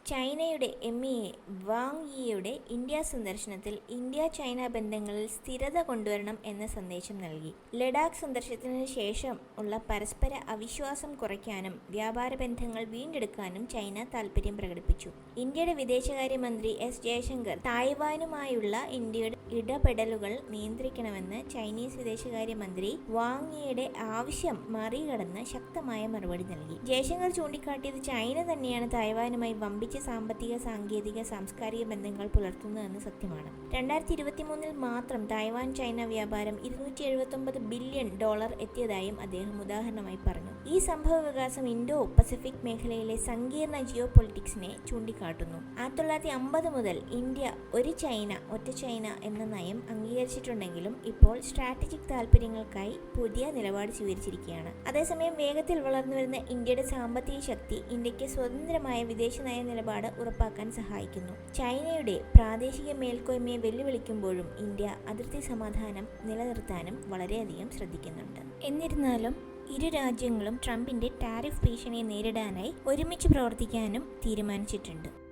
ചൈനയുടെ MEA Wang യിയുടെ India സന്ദർശനത്തിൽ India-China ബന്ധങ്ങളിൽ സ്ഥിരത കൊണ്ടുവരണം എന്ന സന്ദേശം നൽകി. ലഡാക്ക് സന്ദർശനത്തിന് ശേഷം ഉള്ള പരസ്പര അവിശ്വാസം കുറയ്ക്കാനും വ്യാപാര ബന്ധങ്ങൾ വീണ്ടെടുക്കാനും ചൈന താൽപര്യം പ്രകടിപ്പിച്ചു. ഇന്ത്യയുടെ വിദേശകാര്യമന്ത്രി എസ് ജയശങ്കർ തായ്വാനുമായുള്ള ഇന്ത്യയുടെ ഇടപെടലുകൾ നിയന്ത്രിക്കണമെന്ന് ചൈനീസ് വിദേശകാര്യമന്ത്രി വാങ് യിയുടെ ആവശ്യം മറികടന്ന് ശക്തമായ മറുപടി നൽകി. ജയശങ്കർ ചൂണ്ടിക്കാട്ടിയത് ചൈന തന്നെയാണ് തായ്വാനുമായി വമ്പിച്ച സാമ്പത്തിക, സാങ്കേതിക, സാംസ്കാരിക ബന്ധങ്ങൾ പുലർത്തുന്നതെന്ന് സത്യമാണ്. 2023 മാത്രം തായ്വാൻ-ചൈന വ്യാപാരം $279 ബില്യൺ എത്തിയതായും അദ്ദേഹം ഉദാഹരണമായി പറഞ്ഞു. ഈ സംഭവ വികാസം ഇൻഡോ പസഫിക് മേഖലയിലെ സങ്കീർണ ജിയോ പൊളിറ്റിക്സിനെ ചൂണ്ടിക്കാട്ടുന്നു. 1950 മുതൽ ഇന്ത്യ ഒരു ചൈന, ഒറ്റ ചൈന എന്ന നയം അംഗീകരിച്ചിട്ടുണ്ടെങ്കിലും ഇപ്പോൾ സ്ട്രാറ്റജിക് താൽപര്യങ്ങൾക്കായി പുതിയ നിലപാട് സ്വീകരിച്ചിരിക്കുകയാണ്. അതേസമയം വേഗത്തിൽ വളർന്നുവരുന്ന ഇന്ത്യയുടെ സാമ്പത്തിക ശക്തി ഇന്ത്യക്ക് സ്വതന്ത്രമായ വിദേശ നയ നിലപാട് ഉറപ്പാക്കാൻ സഹായിക്കുന്നു. ചൈനയുടെ പ്രാദേശിക മേൽക്കോയ്മയെ വെല്ലുവിളിക്കുമ്പോഴും ഇന്ത്യ അതിർത്തി സമാധാനം നിലനിർത്താനും വളരെയധികം ശ്രദ്ധിക്കുന്നുണ്ട്. എന്നിരുന്നാലും ഇരു രാജ്യങ്ങളും ട്രംപിന്റെ ടാരിഫ് ഭീഷണിയെ നേരിടാനായി ഒരുമിച്ച് പ്രവർത്തിക്കാനും തീരുമാനിച്ചിട്ടുണ്ട്.